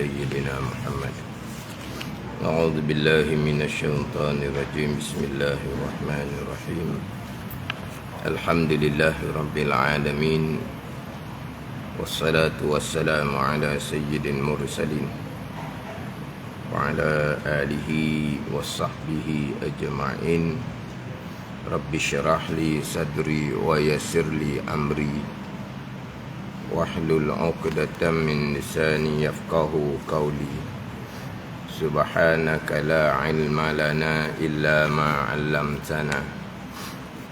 سيدنا محمد. أعوذ بالله من الشيطان الرجيم. بسم الله الرحمن الرحيم. الحمد لله رب العالمين، والصلاة والسلام على سيد المرسلين وعلى آله وصحبه أجمعين. رب اشرح لي صدري ويسر لي أمري واحلل عقدة من لساني يفقهوا قولي. سبحانك لا علم لنا إلا ما علمتنا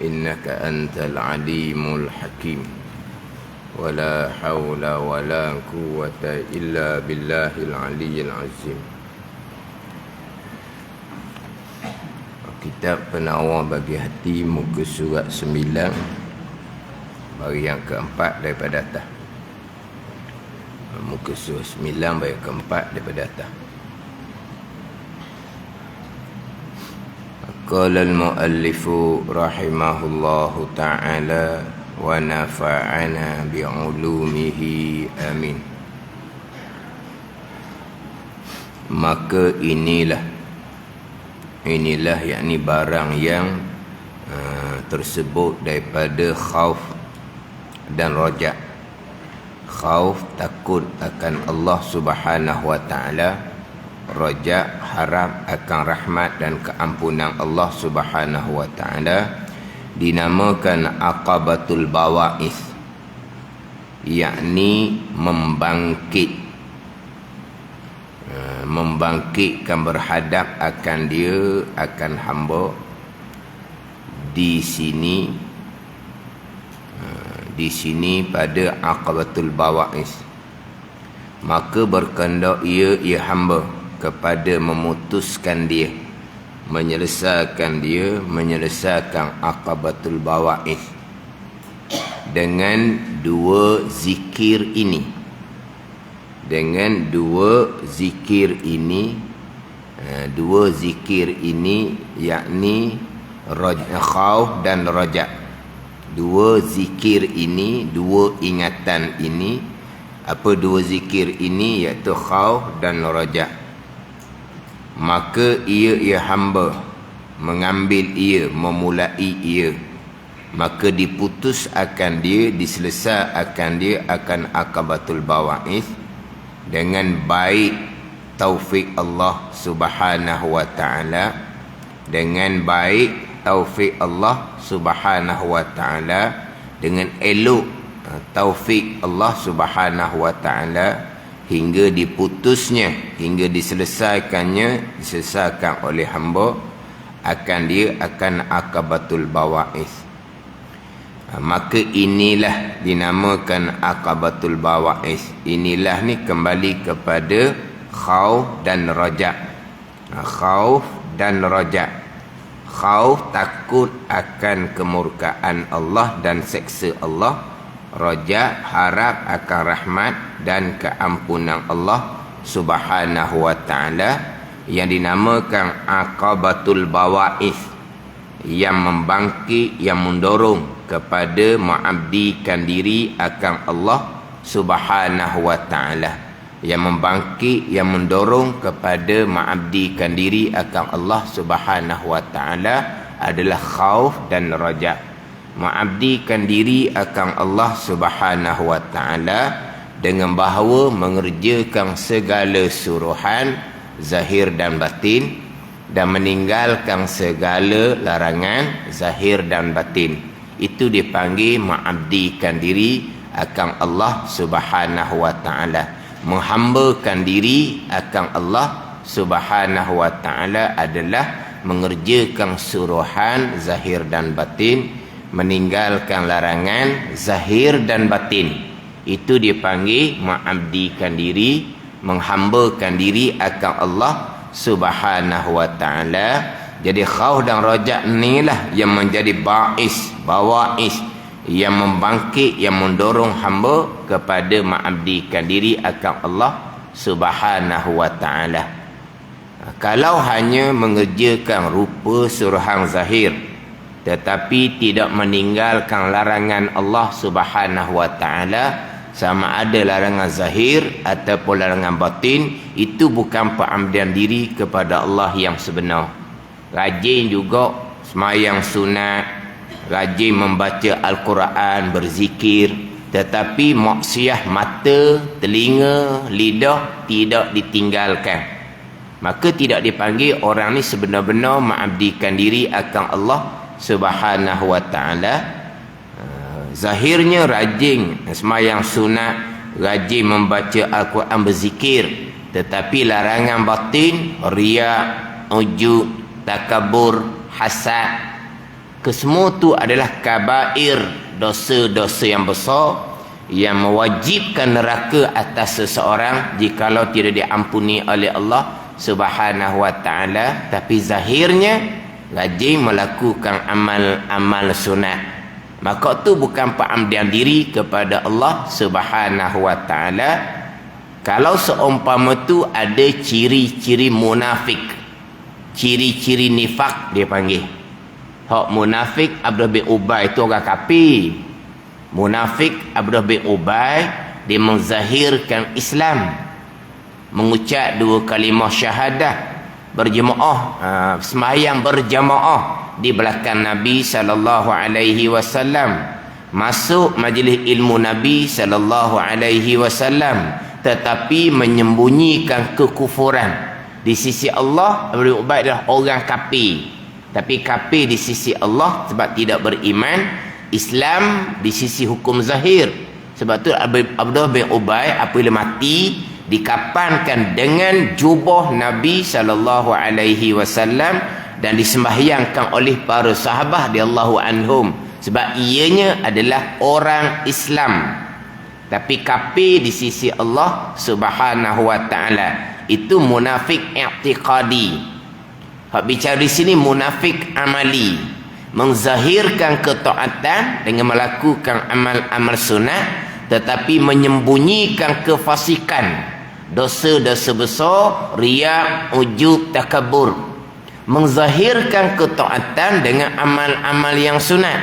إنك أنت العليم الحكيم. ولا حول ولا قوة إلا بالله العلي العظيم. Kitab Penawar bagi Hati, muka surat 9, bagi yang keempat daripada atas. Muka surat 9 bagi keempat daripada atas. Qala al-muallifu rahimahullahu ta'ala wa nafa'ana bi'ulumihi amin. Maka inilah yakni barang yang tersebut daripada khauf dan rojak. Khauf, takut akan Allah Subhanahu wa ta'ala. Rojak, harap akan rahmat dan keampunan Allah Subhanahu wa ta'ala. Dinamakan aqabatul bawa'is, yakni membangkitkan berhadap akan dia, akan hamba di sini pada aqabatul bawa'is. Maka berkehendak ia hamba kepada memutuskan dia, menyelesaikan aqabatul bawa'is dengan dua zikir ini. Dua zikir ini yakni khauf dan rajak. Dua zikir ini, dua ingatan ini. Apa dua zikir ini? Iaitu khauf dan rajak. Maka ia hamba mengambil ia, memulai ia, maka diputus akan dia, diselesai akan dia, akan aqabatul bawa'is dengan baik taufik Allah Subhanahu wa ta'ala. Dengan baik taufik Allah Subhanahu wa ta'ala, dengan elok taufik Allah Subhanahu wa ta'ala, hingga diputusnya, hingga diselesaikan oleh hamba akan dia, akan aqabatul bawa'is. Maka inilah dinamakan aqabatul bawa'is. Inilah ni kembali kepada khauf dan rajak. Khauf dan rajak. Khauf, takut akan kemurkaan Allah dan seksa Allah. Rajak, harap akan rahmat dan keampunan Allah Subhanahu wa ta'ala, yang dinamakan aqabatul bawa'is, yang membangkit, yang mendorong kepada mengabdikan diri akan Allah Subhanahu wa ta'ala. Yang membangkit, yang mendorong kepada mengabdikan diri akan Allah Subhanahu wa ta'ala adalah khauf dan rajak. Mengabdikan diri akan Allah Subhanahu wa ta'ala dengan bahawa mengerjakan segala suruhan zahir dan batin, dan meninggalkan segala larangan zahir dan batin. Itu dipanggil mengabdikan diri akan Allah Subhanahu wa ta'ala. Menghambakan diri akan Allah Subhanahu wa ta'ala adalah mengerjakan suruhan zahir dan batin, meninggalkan larangan zahir dan batin. Itu dipanggil mengabdikan diri, menghambakan diri akan Allah Subhanahu wa ta'ala. Jadi khauf dan rajak inilah yang menjadi bawa'is, yang membangkit, yang mendorong hamba kepada mengabdikan diri akan Allah Subhanahu wa ta'ala. Kalau hanya mengerjakan rupa suruhan zahir tetapi tidak meninggalkan larangan Allah Subhanahu wa ta'ala, sama ada larangan zahir ataupun larangan batin, itu bukan pengamdian diri kepada Allah yang sebenar. Rajin juga semayang sunat, rajin membaca Al-Quran, berzikir, tetapi maksiat mata, telinga, lidah tidak ditinggalkan, maka tidak dipanggil orang ni sebenar-benar mengabdikan diri akan Allah Subhanahu wa ta'ala. Zahirnya rajin semayang sunat, rajin membaca Al-Quran, berzikir, tetapi larangan batin, riak, ujub, takabur, hasad, kesemua tu adalah kabair, dosa-dosa yang besar yang mewajibkan neraka atas seseorang jikalau tidak diampuni oleh Allah Subhanahu wa ta'ala. Tapi zahirnya rajin melakukan amal-amal sunat, maka tu bukan pengamdian diri kepada Allah Subhanahu wa ta'ala. Kalau seumpama tu ada ciri-ciri munafik, ciri-ciri nifak, dia panggil. Hak munafik Abdullah bin Ubay itu orang kafir. Munafik Abdullah bin Ubay, dia menzahirkan Islam, mengucap 2 kalimah syahadah, berjemaah, sembahyang berjamaah di belakang Nabi sallallahu alaihi wasallam, masuk majlis ilmu Nabi sallallahu alaihi wasallam, tetapi menyembunyikan kekufuran. Di sisi Allah, Abdullah bin Ubay adalah orang kafir, tapi kafir di sisi Allah sebab tidak beriman. Islam di sisi hukum zahir. Sebab tu Abdullah bin Ubay apabila mati dikapankan dengan jubah Nabi sallallahu alaihi wasallam dan disembahyangkan oleh para sahabat radhiyallahu anhum, sebab ianya adalah orang Islam, tapi kafir di sisi Allah Subhanahu wa taala. Itu munafik i'tiqadi. Hak bicara di sini munafik amali, menzahirkan ketaatan dengan melakukan amal-amal sunat, tetapi menyembunyikan kefasikan, dosa-dosa besar, riak, ujub, takabur. Menzahirkan ketaatan dengan amal-amal yang sunat,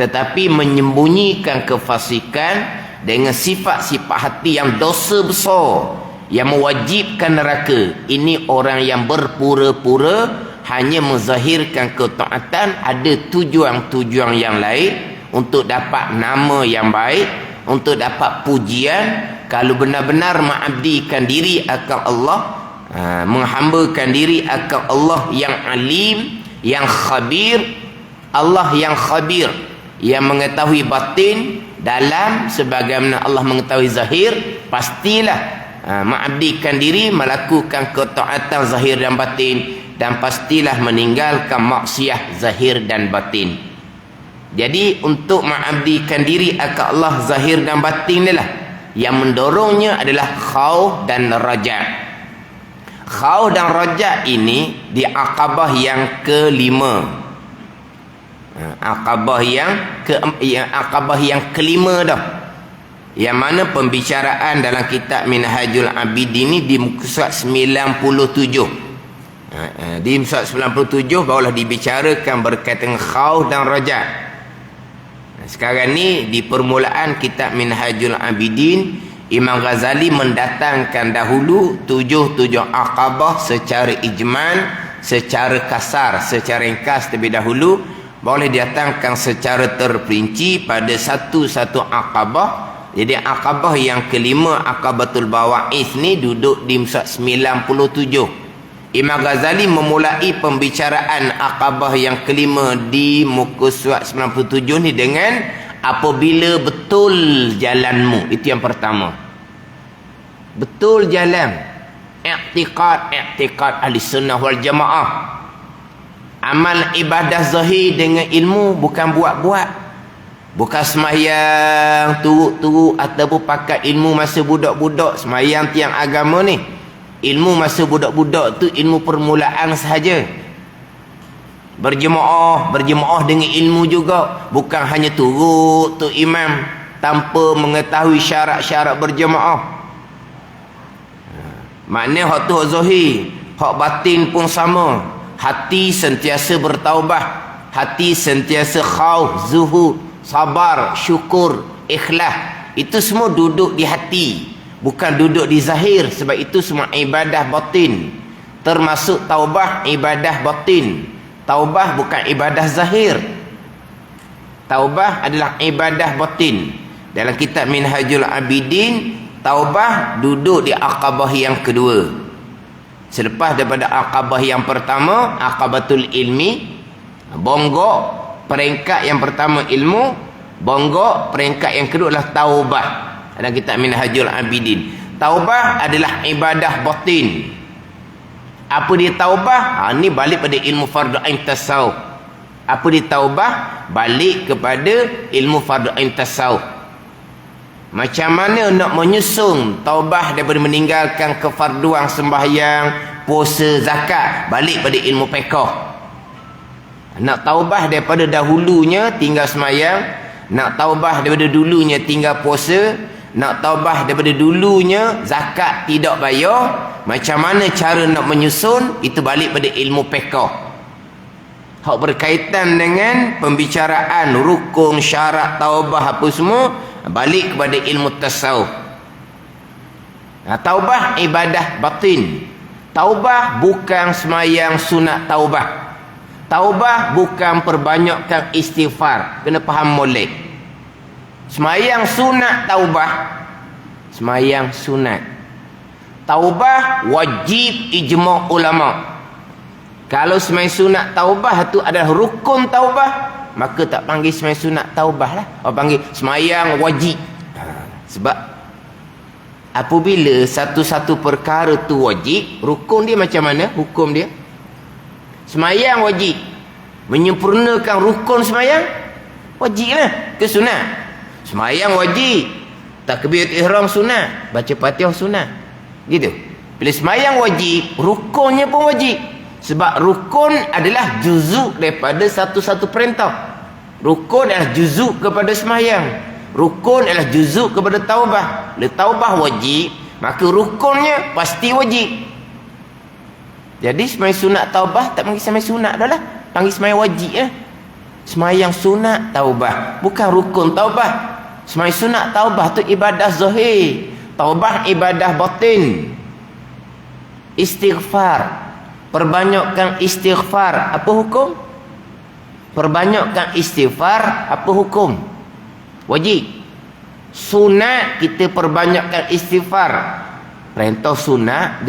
tetapi menyembunyikan kefasikan dengan sifat-sifat hati yang dosa besar, yang mewajibkan neraka. Ini orang yang berpura-pura hanya menzahirkan ketaatan, ada tujuan-tujuan yang lain untuk dapat nama yang baik, untuk dapat pujian. Kalau benar-benar mengabdikan diri akan Allah, menghambakan diri akan Allah yang alim, yang khabir, Allah yang khabir, yang mengetahui batin dalam sebagaimana Allah mengetahui zahir, pastilah mengabdikan diri, melakukan ketaatan zahir dan batin, dan pastilah meninggalkan maksiat zahir dan batin. Jadi untuk mengabdikan diri akan Allah zahir dan batin inilah yang mendorongnya adalah khauf dan raja. Khauf dan raja ini di Aqabah yang kelima. Aqabah yang kelima dah. Yang mana pembicaraan dalam kitab Minhajul Abidin ini di muka surat 97. Di surat 97 barulah dibicarakan berkaitan khauf dan raja. Sekarang ni di permulaan kitab Minhajul Abidin, Imam Ghazali mendatangkan dahulu 7 aqabah secara ijmal, secara kasar, secara ringkas terlebih dahulu, boleh didatangkan secara terperinci pada satu-satu aqabah. Jadi aqabah yang kelima, Aqabatul Bawa'is ni duduk di surat 97. Imam Ghazali memulai pembicaraan Aqabah yang kelima di muka surat 97 ni dengan apabila betul jalanmu. Itu yang pertama. Betul jalan. I'tiqad ahli sunnah wal jamaah. Amal ibadah zahir dengan ilmu, bukan buat-buat. Bukan semayang turut-turut ataupun pakai ilmu masa budak-budak. Semayang tiang agama ni, ilmu masa budak-budak tu ilmu permulaan sahaja. Berjemaah dengan ilmu juga, bukan hanya turut tu imam tanpa mengetahui syarat-syarat berjemaah. Maknanya hak tu hak zahir, hak batin pun sama. Hati sentiasa bertaubat, hati sentiasa khauf, zuhud, sabar, syukur, ikhlas. itu semua duduk di hati, bukan duduk di zahir. Sebab itu semua ibadah batin, termasuk taubah ibadah batin. Taubah bukan ibadah zahir. Taubah adalah ibadah batin. Dalam kitab Minhajul Abidin, taubah duduk di aqabah yang kedua. Selepas daripada aqabah yang pertama, aqabatul ilmi, bonggok, peringkat yang pertama ilmu, bonggok, peringkat yang kedua adalah taubah. Dalam kitab Minhajul Abidin, taubah adalah ibadah batin. Apa dia taubah? Ni balik pada ilmu fardu ain tasawuf. Apa dia taubah? Balik kepada ilmu fardu ain tasawuf. Macam mana nak menyusun taubah daripada meninggalkan kefarduan sembahyang, puasa, zakat? Balik pada ilmu fiqh. Nak taubah daripada dahulunya tinggal sembahyang, nak taubah daripada dulunya tinggal puasa, nak taubah daripada dulunya zakat tidak bayar, macam mana cara nak menyusun? Itu balik pada ilmu fiqh. Hak berkaitan dengan pembicaraan rukun, syarat taubah apa semua, balik kepada ilmu tasawuf. Taubah ibadah batin. Taubah bukan semayang sunat taubah. Taubah bukan perbanyakkan istighfar. Kena faham molek. Semayang sunat taubah, semayang sunat. Taubah wajib ijma' ulama'. Kalau semayang sunat taubah tu adalah rukun taubah, maka tak panggil semayang sunat taubah lah. Orang panggil semayang wajib. Sebab apabila satu-satu perkara tu wajib, rukun dia macam mana? Hukum dia semayang wajib. Menyempurnakan rukun semayang wajib lah ke sunat? Semayang wajib, takbiratul ihram sunat, baca Fatihah sunat, gitu. Bila semayang wajib, rukunnya pun wajib. Sebab rukun adalah juzuk daripada satu-satu perintah. Rukun adalah juzuk kepada semayang. Rukun adalah juzuk kepada taubah. Bila taubah wajib, maka rukunnya pasti wajib. Jadi semayang sunat taubah tak panggil semayang sunat dah lah, panggil semayang wajib lah. Semayang sunat taubah, bukan rukun taubah. Semayang sunat taubah tu ibadah zahir, taubah ibadah batin. Istighfar, perbanyakkan istighfar, apa hukum? Perbanyakkan istighfar, apa hukum? Wajib. Sunat kita perbanyakkan istighfar. Perintah sunat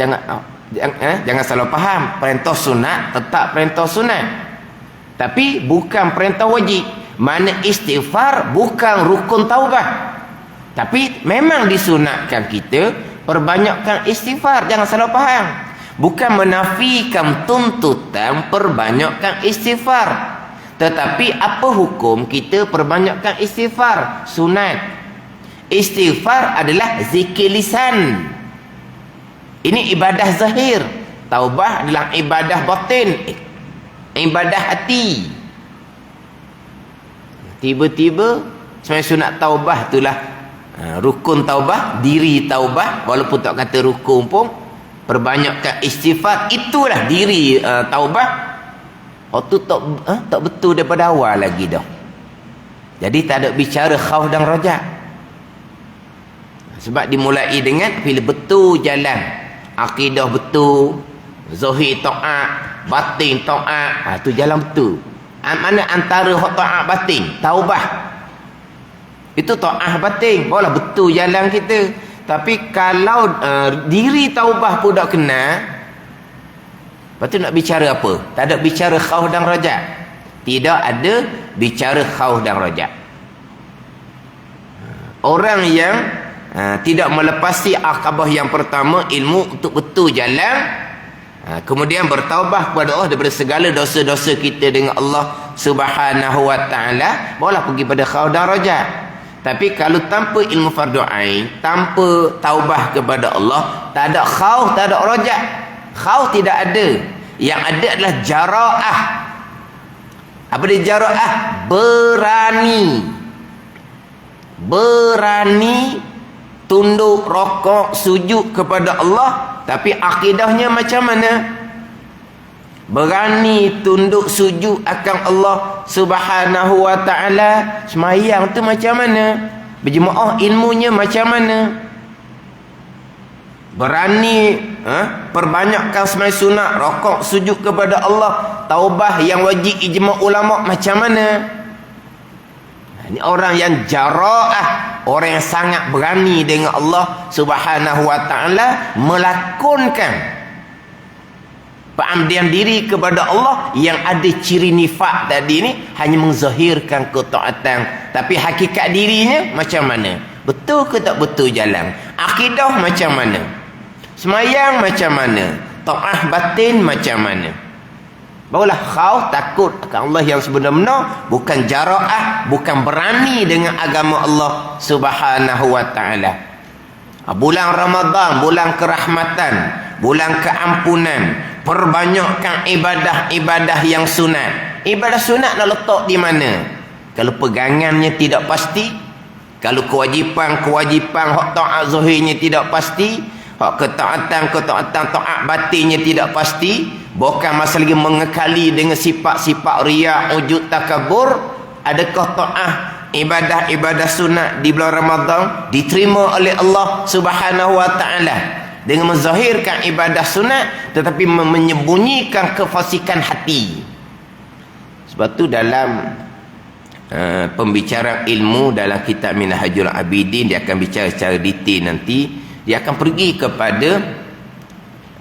jangan salah faham. Perintah sunat tetap perintah sunat, tapi bukan perintah wajib. Mana istighfar bukan rukun taubah, tapi memang disunatkan kita perbanyakkan istighfar. Jangan salah faham. Bukan menafikan tuntutan perbanyakkan istighfar, tetapi apa hukum kita perbanyakkan istighfar? Sunat. Istighfar adalah zikir lisan. Ini ibadah zahir. Taubah adalah ibadah batin, ibadah hati. Tiba-tiba semayang sunat taubah itulah rukun taubah, diri taubah. Walaupun tak kata rukun pun, perbanyakkan istighfar, itulah diri taubah. Tu tak betul daripada awal lagi dah. Jadi tak ada bicara khauf dan rajak. Sebab dimulai dengan bila betul jalan, akidah betul, zahir taat, batin taat, tu jalan betul. Mana antara taat batin? Taubah. Itu taat batin, barulah betul jalan kita. Tapi kalau diri taubah pun tak kena, lepas tu nak bicara apa? Tak ada bicara khauf dan rajak. Tidak ada bicara khauf dan rajak. Orang yang tidak melepasi akabah yang pertama, ilmu untuk betul jalan, kemudian bertaubah kepada Allah daripada segala dosa-dosa kita dengan Allah Subhanahu wa ta'ala, barulah pergi pada khauf dan rajak. Tapi kalau tanpa ilmu fardu ain, tanpa taubah kepada Allah, tak ada khauf, tak ada rajak. Khauf tidak ada. Yang ada adalah jara'ah. Apa dia jara'ah? Berani. Berani tunduk, rokok, sujud kepada Allah, tapi akidahnya macam mana? Berani tunduk sujud akan Allah Subhanahu wa ta'ala. Semayang tu macam mana? Berjemaah ilmunya macam mana? Berani perbanyakkan sembahyang sunat, rokok, sujud kepada Allah, taubah yang wajib ijma' ulama macam mana? Ini orang yang jara'ah, orang yang sangat berani dengan Allah Subhanahu wa ta'ala, melakonkan pengamdian diri kepada Allah yang ada ciri nifak tadi ni, hanya menzahirkan ketaatan, tapi hakikat dirinya macam mana? Betul ke tak betul jalan? Akidah macam mana? Semayang macam mana? Ta'ah batin macam mana? Barulah khauf, takut akan Allah yang sebenar-benar, bukan jara'ah, bukan berani dengan agama Allah Subhanahu wa ta'ala. Bulan Ramadan, bulan kerahmatan, bulan keampunan, perbanyakkan ibadah-ibadah yang sunat. Ibadah sunat nak letak di mana? Kalau pegangannya tidak pasti, kalau kewajipan hak taat zahirnya tidak pasti, hak ketaatan taat batinnya tidak pasti, bukan masalah lagi mengekali dengan sifat-sifat riya, ujub, takabur. Adakah taat ibadah-ibadah sunat di bulan Ramadan diterima oleh Allah Subhanahu wa ta'ala dengan menzahirkan ibadah sunat tetapi menyembunyikan kefasikan hati? Sebab tu dalam pembicaraan ilmu dalam kitab Minhajul Abidin, dia akan bicara secara detail nanti. Dia akan pergi kepada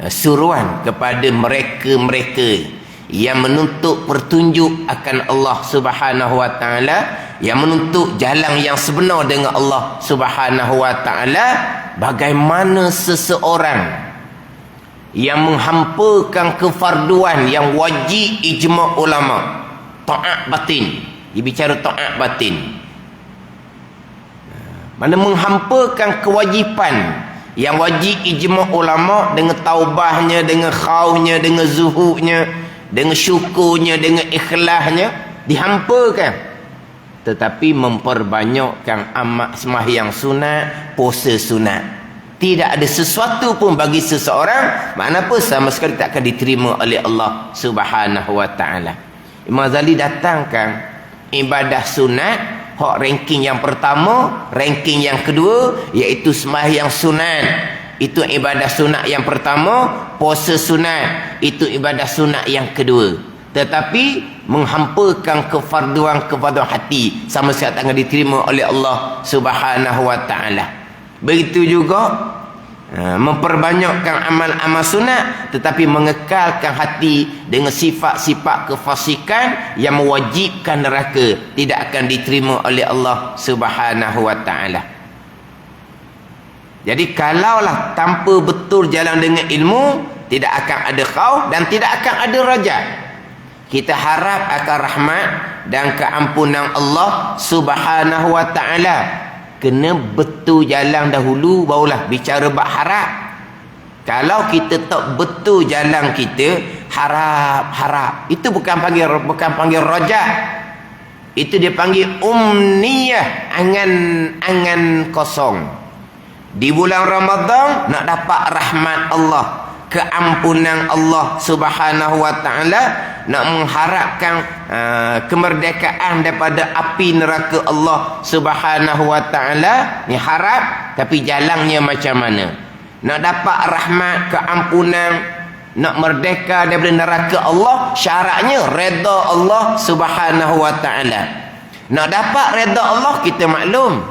suruhan kepada mereka-mereka yang menuntut petunjuk akan Allah Subhanahu wa ta'ala, yang menuntut jalan yang sebenar dengan Allah Subhanahu wa ta'ala. Bagaimana seseorang yang menghampakan kefarduan yang wajib ijma' ulama, ta'at batin. Dia bicara ta'at batin. Mana menghampakan kewajipan yang wajib ijma' ulama dengan taubahnya, dengan khaufnya, dengan zuhudnya, dengan syukurnya, dengan ikhlasnya, dihampakan. Tetapi memperbanyakkan amat sembahyang sunat, puasa sunat. Tidak ada sesuatu pun bagi seseorang, makna apa, sama sekali tak akan diterima oleh Allah Subhanahu wa ta'ala. Imam Ghazali datangkan ibadah sunat, hak ranking yang pertama, ranking yang kedua, iaitu sembahyang sunat. Itu ibadah sunat yang pertama, puasa sunat, itu ibadah sunat yang kedua. Tetapi menghampakan kefarduan hati, sama sekali tak akan diterima oleh Allah Subhanahu wa ta'ala. Begitu juga memperbanyakkan amal-amal sunat tetapi mengekalkan hati dengan sifat-sifat kefasikan yang mewajibkan neraka, tidak akan diterima oleh Allah Subhanahu wa ta'ala. Jadi kalaulah tanpa betul jalan dengan ilmu, tidak akan ada khauf dan tidak akan ada rajat. Kita harap akan rahmat dan keampunan Allah Subhanahu wa ta'ala. Kena betul jalan dahulu, barulah bicara bab harap. Kalau kita tak betul jalan kita, harap, itu bukan panggil rajak. Itu dia panggil umniyah, angan kosong. Di bulan Ramadan nak dapat rahmat Allah, keampunan Allah Subhanahu wa ta'ala, nak mengharapkan kemerdekaan daripada api neraka Allah Subhanahu wa ta'ala. Ni harap, tapi jalannya macam mana? Nak dapat rahmat, keampunan, nak merdeka daripada neraka Allah, syaratnya redha Allah Subhanahu wa ta'ala. Nak dapat redha Allah, kita maklum,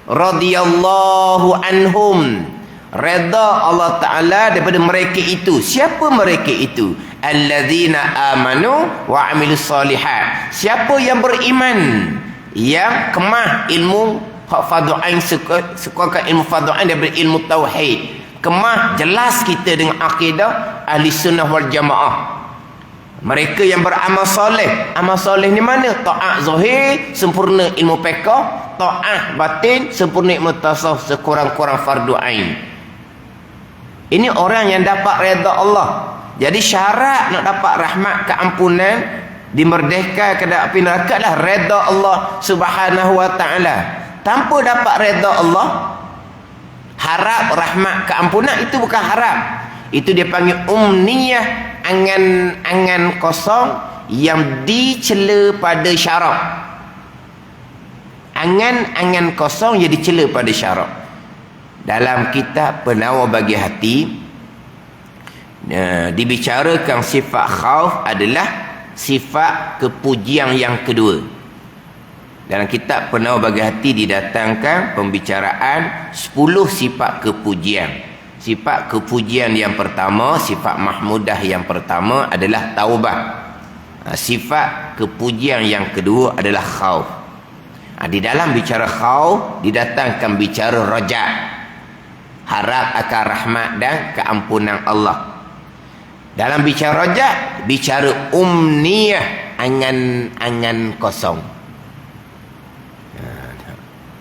radhiyallahu anhum, redha Allah Ta'ala daripada mereka itu. Siapa mereka itu? Alladzina amanu wa amilus solihat. Siapa yang beriman, yang kemah ilmu fardu ain, sukakan ilmu fardu ain daripada ilmu tauhid, kemah jelas kita dengan akidah ahli sunnah wal jamaah. Mereka yang beramal soleh. Amal soleh ni mana? Ta'at zahir, sempurna ilmu fiqh. Ta'at batin, sempurna ilmu tasawuf, sekurang-kurang fardu ain. Ini orang yang dapat redha Allah. Jadi syarat nak dapat rahmat, keampunan, dimerdekakan dari api neraka lah redha Allah Subhanahu wa ta'ala. Tanpa dapat redha Allah, harap rahmat, keampunan, itu bukan harap. Itu dia panggil umniyah, angan kosong yang dicela pada syarak. Angan-angan kosong jadi cela pada syarak. Dalam kitab Penawar Bagi Hati, dibicarakan sifat khauf adalah sifat kepujian yang kedua. Dalam kitab Penawar Bagi Hati didatangkan pembicaraan 10 sifat kepujian. Sifat kepujian yang pertama, sifat mahmudah yang pertama adalah taubah. Sifat kepujian yang kedua adalah khauf. Di dalam bicara khauf didatangkan bicara raja, harap akan rahmat dan keampunan Allah. Dalam bicara raja, bicara umniyah, angan-angan kosong.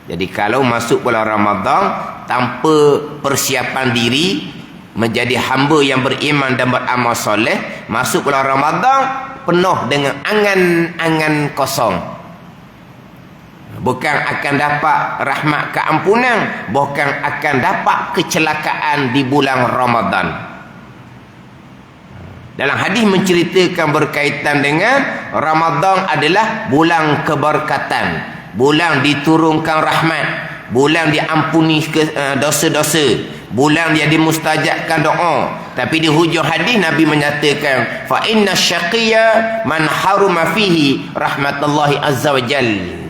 Jadi kalau masuk bulan Ramadan tanpa persiapan diri menjadi hamba yang beriman dan beramal soleh, masuk bulan Ramadan penuh dengan angan-angan kosong. Bukan akan dapat rahmat keampunan, bukan akan dapat kecelakaan di bulan Ramadan. Dalam hadis menceritakan berkaitan dengan Ramadan adalah bulan keberkatan, bulan diturunkan rahmat, bulan diampuni dosa-dosa, bulan dia dimustajabkan doa. Tapi di hujung hadis Nabi menyatakan, fa inna syaqiyya man haruma fihi rahmatullahi azza wajalla.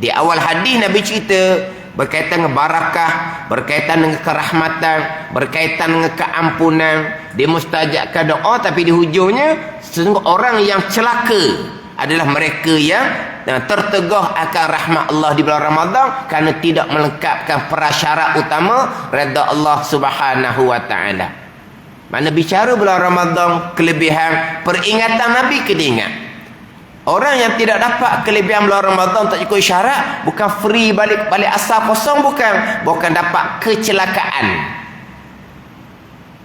Di awal hadis Nabi cerita berkaitan dengan barakah, berkaitan dengan kerahmatan, berkaitan dengan keampunan, dimustajabkan doa. Tapi di hujungnya, sesungguhnya orang yang celaka adalah mereka yang tertegah akan rahmat Allah di bulan Ramadan kerana tidak melengkapkan prasyarat utama redha Allah Subhanahu wa taala. Mana bicara bulan Ramadan kelebihan, peringatan Nabi kena ingat. Orang yang tidak dapat kelebihan bulan Ramadan tak ikut syarat, bukan free balik asal kosong, bukan dapat kecelakaan.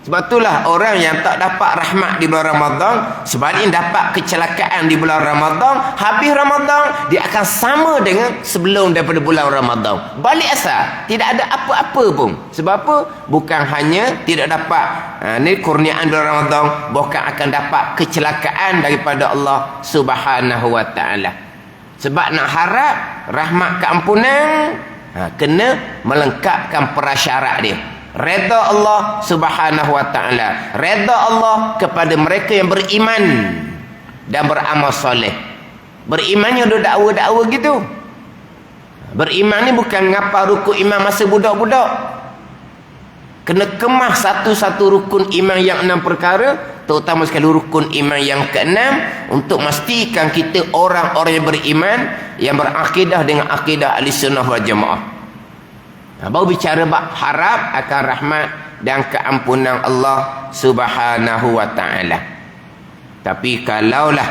Sebab itulah orang yang tak dapat rahmat di bulan Ramadan, sebaliknya dapat kecelakaan di bulan Ramadan. Habis Ramadan dia akan sama dengan sebelum daripada bulan Ramadan. Balik asal, tidak ada apa-apa pun. Sebab apa? Bukan hanya tidak dapat ni kurniaan bulan Ramadan, bukan akan dapat kecelakaan daripada Allah Subhanahu wa taala. Sebab nak harap rahmat keampunan, kena melengkapkan prasyarat dia. Redha Allah Subhanahu wa taala, redha Allah kepada mereka yang beriman dan beramal soleh. Berimannya ada dakwa-dakwa gitu. Beriman ni bukan ngapa rukun iman masa budak-budak. Kena kemas satu-satu rukun iman yang 6 perkara, terutama sekali rukun iman yang ke-6, untuk memastikan kita orang-orang yang beriman, yang berakidah dengan akidah Ahlussunnah wal Jamaah. Baru bicara bab harap akan rahmat dan keampunan Allah Subhanahu wa taala. Tapi kalaulah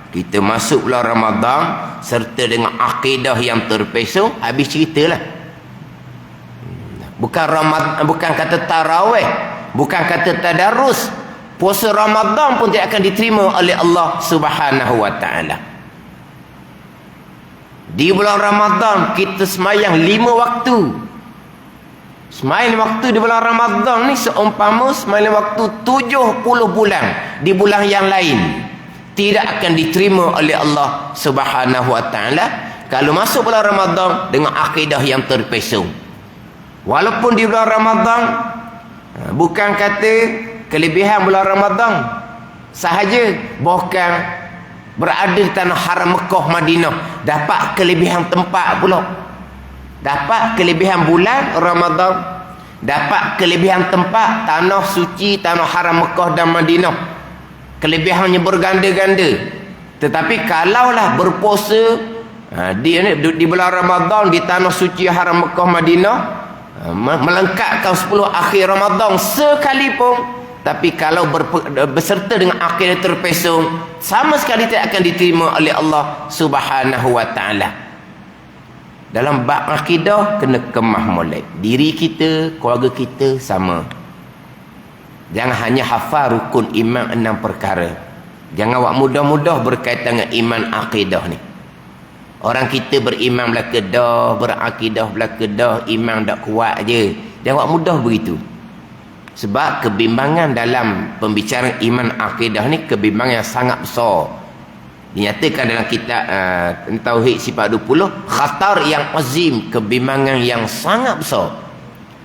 kita masuk bulan Ramadan serta dengan akidah yang terpesong, habis ceritalah. Bukan kata tarawih, bukan kata tadarus. Puasa Ramadan pun tidak akan diterima oleh Allah Subhanahu wa taala. Di bulan Ramadan kita sembahyang 5 waktu. Sembahyang waktu di bulan Ramadan ni seumpama sembahyang waktu 70 bulan di bulan yang lain. Tidak akan diterima oleh Allah Subhanahu wa taala kalau masuk bulan Ramadan dengan akidah yang terpesong. Walaupun di bulan Ramadan bukan kata kelebihan bulan Ramadan sahaja, bukan berada di tanah haram Mekah Madinah dapat kelebihan tempat pula. Dapat kelebihan bulan Ramadan, dapat kelebihan tempat tanah suci, tanah haram Mekah dan Madinah. Kelebihannya berganda-ganda. Tetapi kalaulah berpuasa di bulan Ramadan di tanah suci haram Mekah Madinah, melengkapkan 10 akhir Ramadan sekalipun, tapi kalau berserta dengan akidah terpesong, sama sekali tidak akan diterima oleh Allah Subhanahu wa taala. Dalam bab akidah kena kemah molek. Diri kita, keluarga kita sama. Jangan hanya hafal rukun iman 6 perkara. Jangan awak mudah-mudah berkaitan dengan iman akidah ni. Orang kita beriman belaka dah, berakidah belaka dah, iman tak kuat je. Jangan awak mudah begitu. Sebab kebimbangan dalam pembicaraan iman akidah ni kebimbangan yang sangat besar. Dinyatakan dalam kitab Tauhid sifat 20, khatar yang azim, kebimbangan yang sangat besar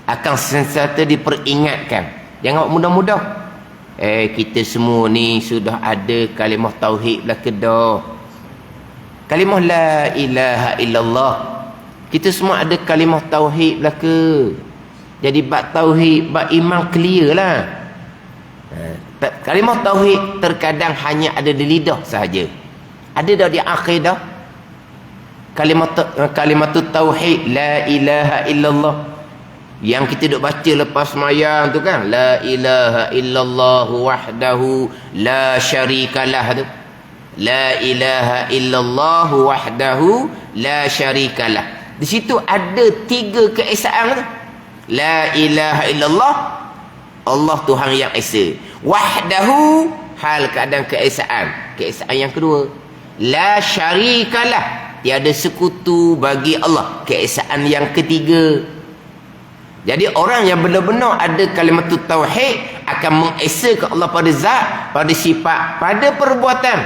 akan sentiasa diperingatkan. Jangan mudah-mudah. Kita semua ni sudah ada kalimah tauhid belaka dah. Kalimah la ilaha illallah. Kita semua ada kalimah tauhid belaka. Jadi bab tauhid, bab iman clear lah. Kalimah tauhid terkadang hanya ada di lidah sahaja. Ada dah di akidah. Kalimat tauhid la ilaha illallah yang kita duk baca lepas sembahyang tu kan, la ilaha illallah wahdahu la syarikalah tu. La ilaha illallah wahdahu la syarikalah. Di situ ada 3 keesaan tu. La ilaha illallah, Allah Tuhan yang esa. Wahdahu, hal keadaan keesaan. Keesaan yang kedua, la syarikalah, tiada sekutu bagi Allah. Keesaan yang ketiga. Jadi orang yang benar-benar ada kalimat tauhid akan mengesakan Allah pada zat, pada sifat, pada perbuatan.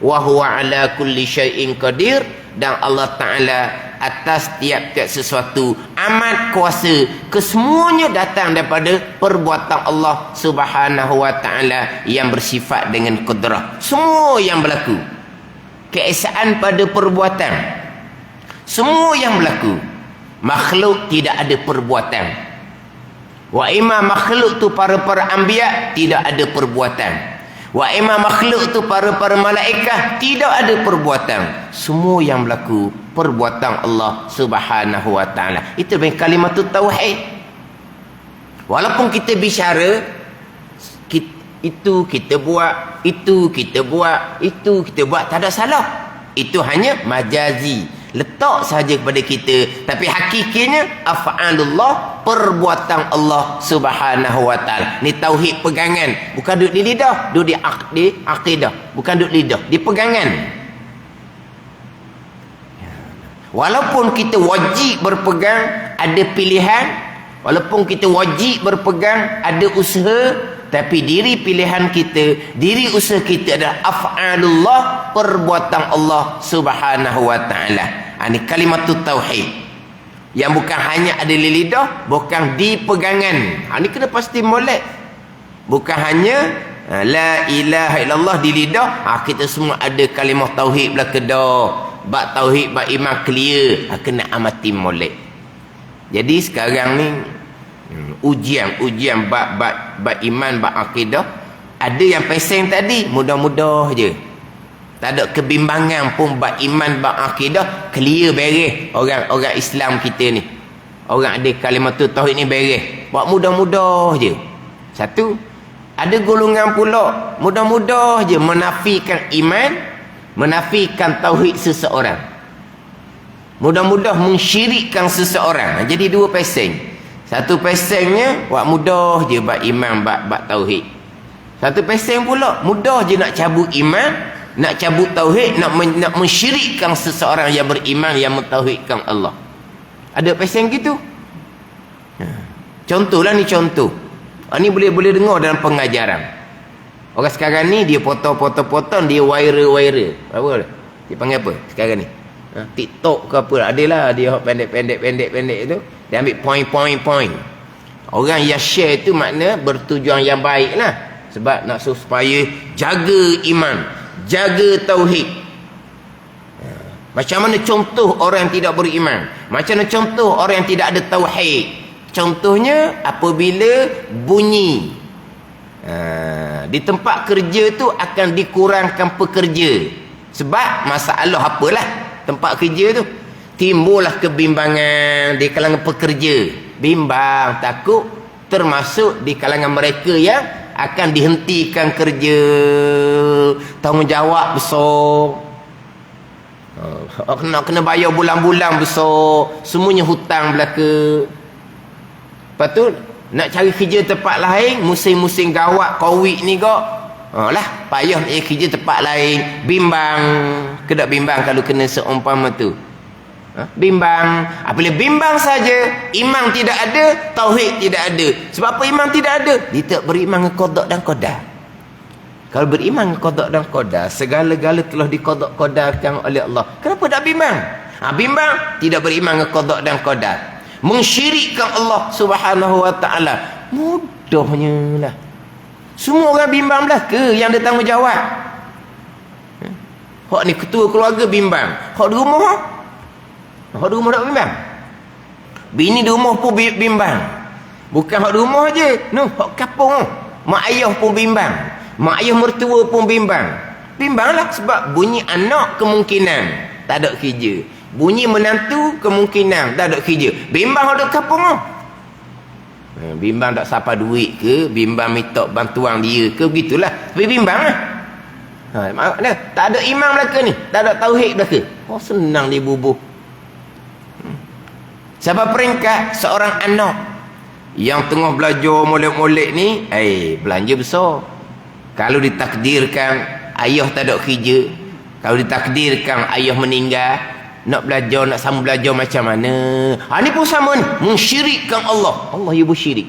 Wa huwa ala kulli syai'in qadir, dan Allah Ta'ala atas tiap-tiap sesuatu amat kuasa. Kesemuanya datang daripada perbuatan Allah Subhanahu wa Ta'ala yang bersifat dengan kudrah. Semua yang berlaku, keesaan pada perbuatan, semua yang berlaku. Makhluk tidak ada perbuatan. Wa imam makhluk tu para anbiya tidak ada perbuatan. Wa imam makhluk tu para malaikat tidak ada perbuatan. Semua yang berlaku perbuatan Allah Subhanahu wa Ta'ala. Itu dengan kalimat tauhid. Walaupun kita bicara, itu kita buat, itu kita buat, itu kita buat, tak ada salah. Itu hanya majazi, letak sahaja kepada kita. Tapi hakikinya af'alullah, perbuatan Allah Subhanahu wa Ta'ala. Ni tauhid pegangan, bukan duduk di lidah, duduk di akidah, bukan duduk lidah, di pegangan. Walaupun kita wajib berpegang, ada pilihan. Walaupun kita wajib berpegang, ada usaha. Tapi diri pilihan kita, diri usaha kita adalah af'alullah, perbuatan Allah Subhanahu wa Ta'ala. Ini kalimat tauhid yang bukan hanya ada di lidah, bukan di pegangan. Ini kena pasti molek. Bukan hanya la ilaha illallah di lidah, kita semua ada kalimah tauhid belaka dah. Bab tauhid, bab iman clear, kena amati molek. Jadi sekarang ni ujian bab iman, bab akidah, ada yang peseng tadi mudah-mudah je, tak ada kebimbangan pun. Bab iman, bab akidah clear beres. Orang Islam kita ni, orang ada kalimat tauhid ni beres, buat mudah-mudah je. Satu, ada golongan pula mudah-mudah je menafikan iman, menafikan tauhid seseorang, mudah-mudah mensyirikkan seseorang. Jadi 2 peseng. Satu pesengnya buat mudah je bab iman, bab tauhid. Satu peseng pula mudah je nak cabut iman, nak cabut tauhid, nak mensyirikkan seseorang yang beriman, yang mentauhidkan Allah. Ada peseng gitu. Contohlah ni contoh. Ni boleh dengar dalam pengajaran. Orang sekarang ni dia potong, dia viral. Apa dia panggil apa sekarang ni? TikTok ke apa? Adalah dia pendek itu. Dia ambil point. Orang yang share itu makna bertujuan yang baik lah. Sebab nak supaya jaga iman, jaga tauhid. Macam mana contoh orang yang tidak beriman? Macam mana contoh orang yang tidak ada tauhid? Contohnya apabila bunyi di tempat kerja tu akan dikurangkan pekerja. Sebab masalah apalah tempat kerja tu, timbullah kebimbangan di kalangan pekerja. Bimbang, takut termasuk di kalangan mereka yang akan dihentikan kerja. Tanggungjawab besar, kena bayar bulan-bulan besar, semuanya hutang belaka. Lepas tu nak cari kerja tempat lain, musim-musim gawat Covid ni kok, lah payah nak kerja tempat lain. Bimbang, kena bimbang kalau kena seumpama tu. Bimbang. Apabila bimbang saja, iman tidak ada, tauhid tidak ada. Sebab apa iman tidak ada? Dia tak beriman dengan qada dan qadar. Kalau beriman qada dan qadar, segala-gala telah diqada-qadarkan oleh Allah. Kenapa tak bimbang? Bimbang, tidak beriman dengan qada dan qadar. Mensyirikkan Allah Subhanahu wa taala. Mudahnya lah. Semua orang bimbang belaka yang ada tanggungjawab. Hak ni ketua keluarga bimbang. Hak di rumah, hak di rumah tak bimbang. Bini di rumah pun bimbang. Bukan hak di rumah je. No, hak kampung. Mak ayah pun bimbang. Mak ayah mertua pun bimbang. Bimbanglah sebab bunyi anak kemungkinan tak ada kerja. Bunyi menantu kemungkinan tak ada kerja. Bimbang hak di kampung. Bimbang tak siapa duit ke, bimbang minta bantuan dia ke, begitulah. Tapi bimbang lah. Tak ada iman belaka ni, tak ada tauhid belaka. Senang dia bubuh. Siapa peringkat seorang anak yang tengah belajar molek-molek ni, belanja besar. Kalau ditakdirkan ayah tak ada kerja, kalau ditakdirkan ayah meninggal, nak belajar, nak sama belajar macam mana? Ni pun sama ni, mensyirikkan Allah. Allah you bersyirik.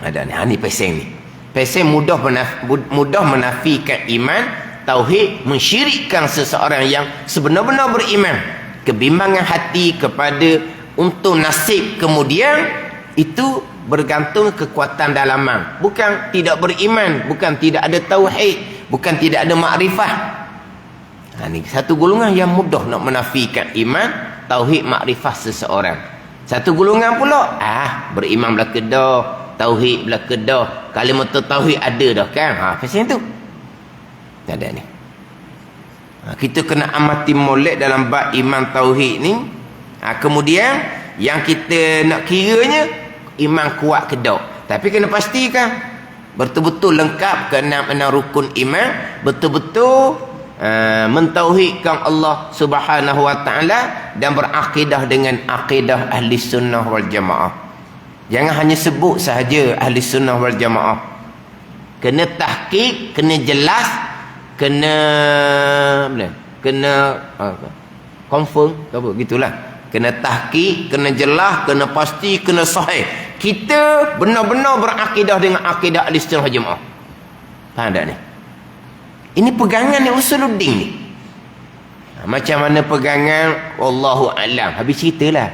Ada ni, ni peseng ni. Peseng mudah menafikan iman, tauhid, mensyirikkan seseorang yang sebenar-benar beriman. Kebimbangan hati kepada untuk nasib kemudian itu bergantung kekuatan dalaman. Bukan tidak beriman, bukan tidak ada tauhid, bukan tidak ada makrifah. Ini satu golongan yang mudah nak menafikan iman, tauhid, makrifah seseorang. Satu golongan pula, beriman belaka dah, tauhid belaka dah, kalimat tauhid ada dah kan. Macam tu. Tak ada ni. Kita kena amati molek dalam bab iman tauhid ni. Kemudian yang kita nak kiranya iman kuat ke tak. Tapi kena pastikan betul-betul lengkap keenam-enam rukun iman, betul-betul mentauhidkan Allah Subhanahu wa taala dan berakidah dengan akidah ahli sunnah wal jamaah. Jangan hanya sebut sahaja ahli sunnah wal jamaah. Kena tahqiq, kena jelas, kena confirm apa gitulah. Kena tahqiq, kena jelas, kena pasti, kena sahih. Kita benar-benar berakidah dengan akidah ahli sunnah wal jamaah. Faham tak ni? Ini pegangan yang usuluddin ni. Macam mana pegangan wallahu alam, habis ceritalah.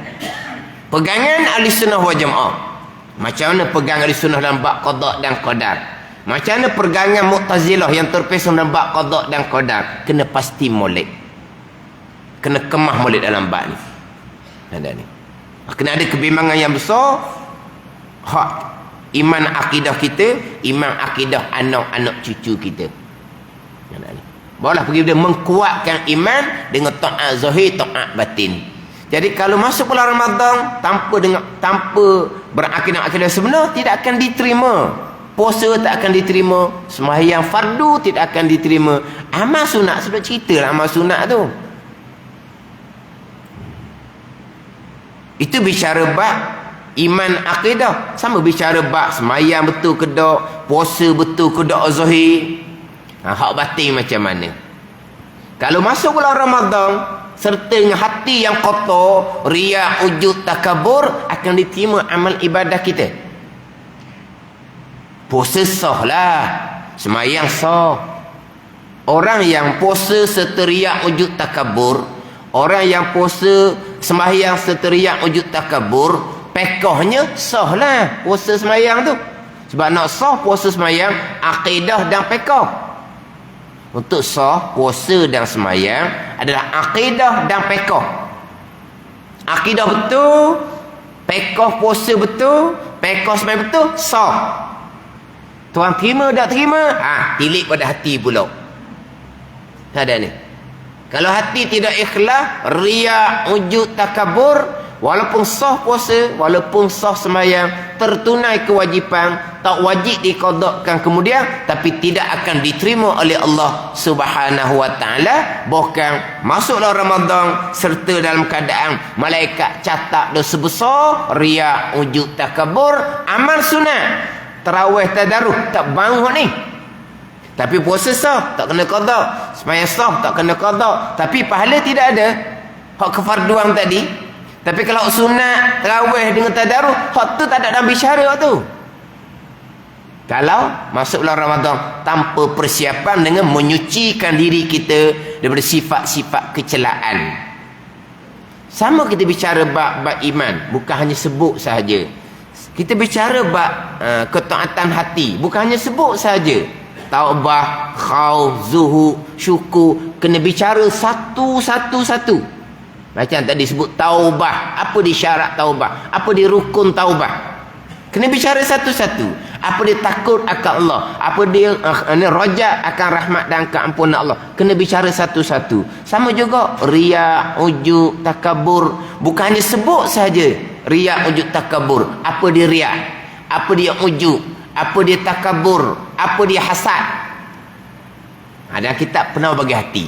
Pegangan ahli sunnah wal jamaah. Macam mana pegangan ahli sunnah dalam bab qada dan qadar. Macam mana pegangan Mu'tazilah yang terpesong dalam bab qada dan qadar. Kena pasti molek. Kena kemah molek dalam bab ni. Ada ni. Kena ada kebimbangan yang besar. Hak iman akidah kita, iman akidah anak-anak cucu kita. Ada ni. Barulah pergi dia mengkuatkan iman dengan taat zahir, taat batin. Jadi kalau masuk bulan Ramadan tanpa berakidah-akidah sebenar, tidak akan diterima. Puasa tak akan diterima, sembahyang fardu tidak akan diterima. Amal sunat, sudah ceritalah amal sunat tu. Itu bicara bab iman akidah. Sama bicara bab sembahyang betul ke tak, puasa betul ke tak zahir. Hak batin macam mana? Kalau masuk bulan Ramadan serta dengan hati yang kotor, riya, ujub, takabur, akan diterima amal ibadah kita. Puasa sah lah, sembahyang sah. Orang yang puasa serta riya, ujub, takabur, orang yang puasa sembahyang serta riya, ujub, takabur, pekahnya sah lah puasa sembahyang tu. Sebab nak sah puasa sembahyang, akidah dan pekah. Untuk sah puasa dan sembahyang adalah akidah dan pekah. Akidah betul, pekah puasa betul, pekah sembahyang betul, sah. Tuan terima tak terima? Tilik pada hati pula. Ada ni. Kalau hati tidak ikhlas, riya, ujub, takabur, walaupun sah puasa, walaupun sah sembahyang, tertunai kewajipan, tak wajib diqadakkan kemudian, tapi tidak akan diterima oleh Allah Subhanahu wa taala. Bahkan masuklah Ramadan serta dalam keadaan malaikat catat dosa besar, riya, ujub, takabur, amal sunat, tarawih, tadarus tak bangun ni. Tapi puasa sah tak kena qada, sembahyang sah tak kena qada, tapi pahala tidak ada. Hak kefarduan tadi. Tapi kalau sunat, tarawih dengan tadarus, hak tu tak ada dalam bisyara tu. Kalau masuk bulan Ramadan tanpa persiapan dengan menyucikan diri kita daripada sifat-sifat kecelaan. Sama kita bicara bab iman, bukan hanya sebut sahaja. Kita bicara bab ketaatan hati, bukan hanya sebut sahaja. Taubah, khauf, zuhud, syukur, kena bicara satu-satu. Macam tadi sebut taubah, apa dia syarat taubah, apa dia rukun taubah. Kena bicara satu-satu. Apa dia takut akan Allah, apa dia rajak akan rahmat dan keampunan Allah. Kena bicara satu-satu. Sama juga riya, ujub, takabur. Bukan hanya sebut saja riya, ujub, takabur. Apa dia riya, apa dia ujub, apa dia takabur, apa dia hasad. Dan kita pernah bagi hati.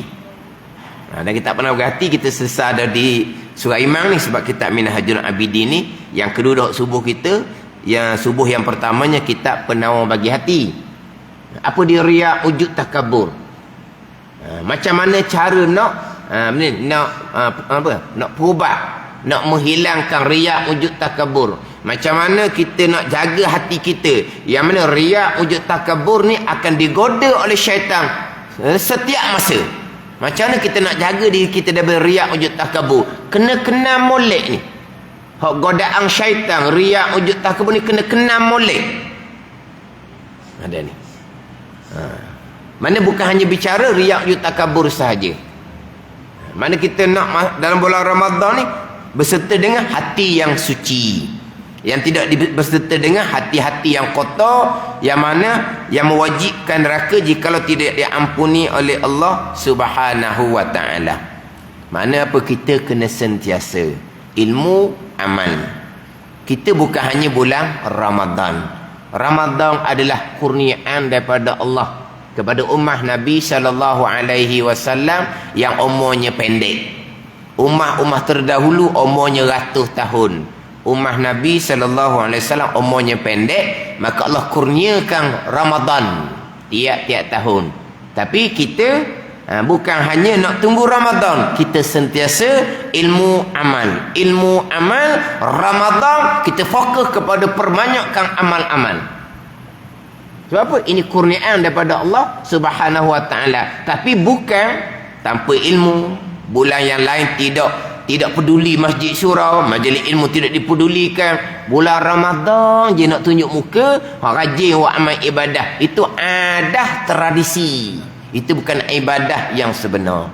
Dan kita pernah bagi hati. Kita selesai ada di surah Imam ni, sebab kitab Minhajul Abidin ni. Yang kedua dah subuh kita. Yang subuh yang pertamanya kita penawar bagi hati. Apa dia riya, ujub, takabur. Macam mana cara nak perubat, nak menghilangkan riya, ujub, takabur. Macam mana kita nak jaga hati kita, yang mana riya, ujub, takabur ni akan digoda oleh syaitan setiap masa. Macam mana kita nak jaga diri kita daripada riya, ujub, takabur? Kena molek ni. Hak godaan syaitan, riya, ujub, takabur ni kena molek. Ada ni. Mana bukan hanya bicara riya, ujub, takabur sahaja. Mana kita nak dalam bulan Ramadan ni berserta dengan hati yang suci, yang tidak berserta dengan hati-hati yang kotor, yang mana yang mewajibkan neraka jikalau tidak diampuni oleh Allah Subhanahu wa taala. Mana apa, kita kena sentiasa ilmu, amal. Kita bukan hanya bulan Ramadan. Ramadan adalah kurniaan daripada Allah kepada ummah Nabi SAW yang umurnya pendek. Ummah terdahulu umurnya ratus tahun. Ummah Nabi SAW umurnya pendek, maka Allah kurniakan Ramadan tiap-tiap tahun. Tapi kita bukan hanya nak tunggu Ramadan, kita sentiasa ilmu amal. Ilmu amal, Ramadan kita fokus kepada perbanyakkan amal-amal. Sebab apa? Ini kurniaan daripada Allah Subhanahu wa taala. Tapi bukan tanpa ilmu. Bulan yang lain tidak peduli masjid surau, majlis ilmu tidak dipedulikan. Bulan Ramadan je nak tunjuk muka, rajin buat amal ibadah. Itu adah tradisi. Itu bukan ibadah yang sebenar.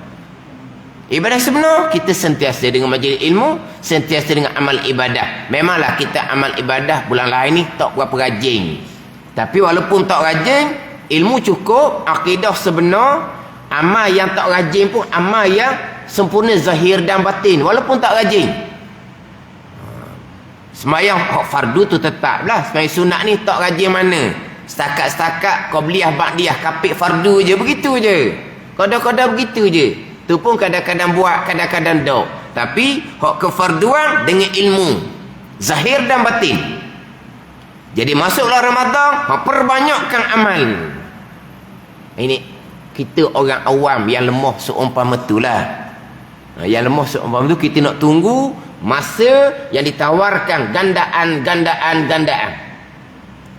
Ibadah sebenar, kita sentiasa dengan majlis ilmu, sentiasa dengan amal ibadah. Memanglah kita amal ibadah bulan lain ni tak berapa rajin. Tapi walaupun tak rajin, ilmu cukup, akidah sebenar, amal yang tak rajin pun amal yang sempurna zahir dan batin, walaupun tak rajin. Semayang fardu tu tetaplah. Semayang sunat ni tak rajin mana. Setakat-setakat qabliyah, ba'diyah, kapit fardu je, begitu je. Kadang-kadang begitu je. Tu pun kadang-kadang buat, kadang-kadang tak. Tapi hak kefarduan dengan ilmu zahir dan batin. Jadi masuklah Ramadan, perbanyakkan amal. Ini kita orang awam yang lemah seumpama itulah. Yang lemah seumpama itu, kita nak tunggu masa yang ditawarkan gandaan.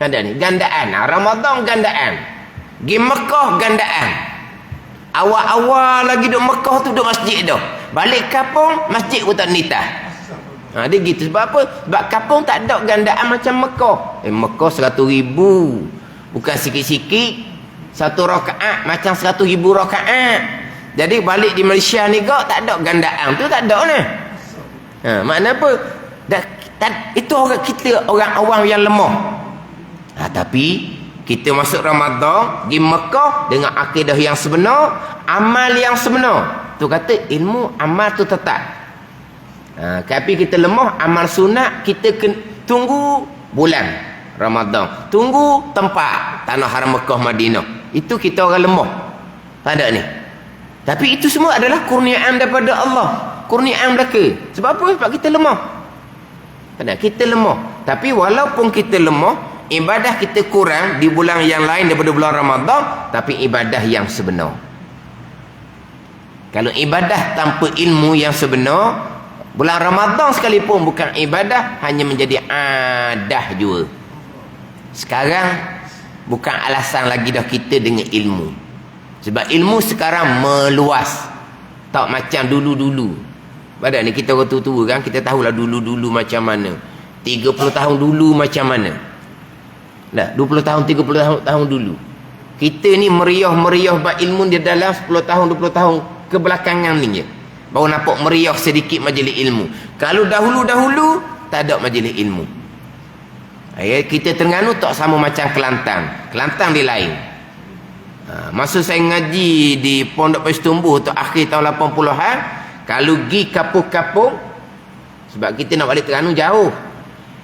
Gandaan. Ramadan gandaan. Gi Mekah gandaan. Awal-awal lagi duduk Mekah tu duduk masjid dah. Balik kampung masjid pun tak nitah. Dia gitu. Sebab apa? Sebab kampung tak ada gandaan macam Mekah. Mekah 100,000. Bukan sikit-sikit. 1 rakaat macam 100,000 rakaat. Jadi balik di Malaysia ni tak ada gandaan tu, tak ada ni. Makna apa? Itu orang kita, orang awam yang lemah. Tapi kita masuk Ramadan di Mekah dengan akidah yang sebenar, amal yang sebenar. Tu kata ilmu amal tu tetap. Tapi kita lemah amal sunat, kita tunggu bulan Ramadan, tunggu tempat tanah haram Mekah Madinah. Itu kita orang lemah. Tak ada ni. Tapi itu semua adalah kurniaan daripada Allah, kurniaan belaka. Sebab apa? Sebab kita lemah. Tak ada, kita lemah. Tapi walaupun kita lemah, ibadah kita kurang di bulan yang lain daripada bulan Ramadan, tapi ibadah yang sebenar. Kalau ibadah tanpa ilmu yang sebenar, bulan Ramadan sekalipun bukan ibadah, hanya menjadi adah jua. Sekarang Bukan alasan lagi dah kita dengan ilmu. Sebab ilmu sekarang meluas. Tak macam dulu-dulu. Pada ni kita orang tua-tua kan, kita tahulah dulu-dulu macam mana. 30 tahun dulu macam mana. Dah 20 tahun 30 tahun dulu. Kita ni meriah-meriah bab ilmu dia dalam 10 tahun 20 tahun kebelakangan ni je. Baru nampak meriah sedikit majlis ilmu. Kalau dahulu-dahulu tak ada majlis ilmu. Kita Terengganu tak sama macam Kelantan. Kelantan dia lain. Masa saya ngaji di Pondok Pestumbuh tu akhir tahun 80-an, kalau pergi kampung-kampung, sebab kita nak balik Terengganu jauh.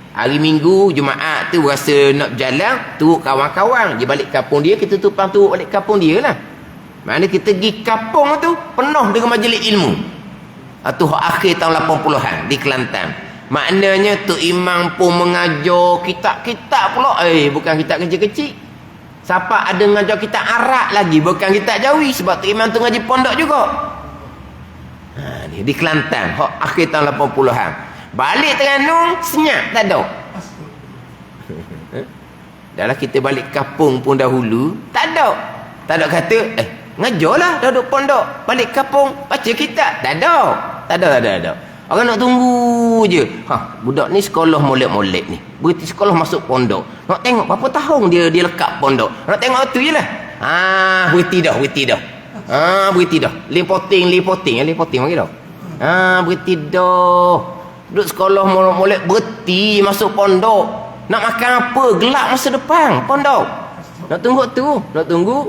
Hari Minggu, Jumaat tu rasa nak berjalan, turut kawan-kawan. Dia balik kampung dia, kita tumpang turut balik kampung dia lah. Mana kita pergi kampung tu penuh dengan majlis ilmu. Tu akhir tahun 80-an di Kelantan. Maknanya Tok Imam pun mengajar kitab-kitab pula. Bukan kitab kecil-kecil. Siapa ada mengajar kitab Arab lagi, bukan kitab Jawi. Sebab Tok Imam tu ngaji pondok juga. Ni di Kelantan, akhir tahun 80-an. Balik Terengganu senyap, tak ada. Dalam kita balik kampung pun dahulu, tak ada. Tak ada kata, ngajarlah dah duduk pondok, balik kampung baca kitab. Tak ada. Orang nak tunggu je. Budak ni sekolah molek-molek ni, berhenti sekolah masuk pondok. Nak tengok berapa tahun dia lekat pondok. Nak tengok tu je lah. Berhenti dah. Berhenti dah. Lipoting bagi dah. Berhenti dah. Duduk sekolah molek-molek, berhenti masuk pondok. Nak makan apa? Gelap masa depan pondok. Nak tunggu.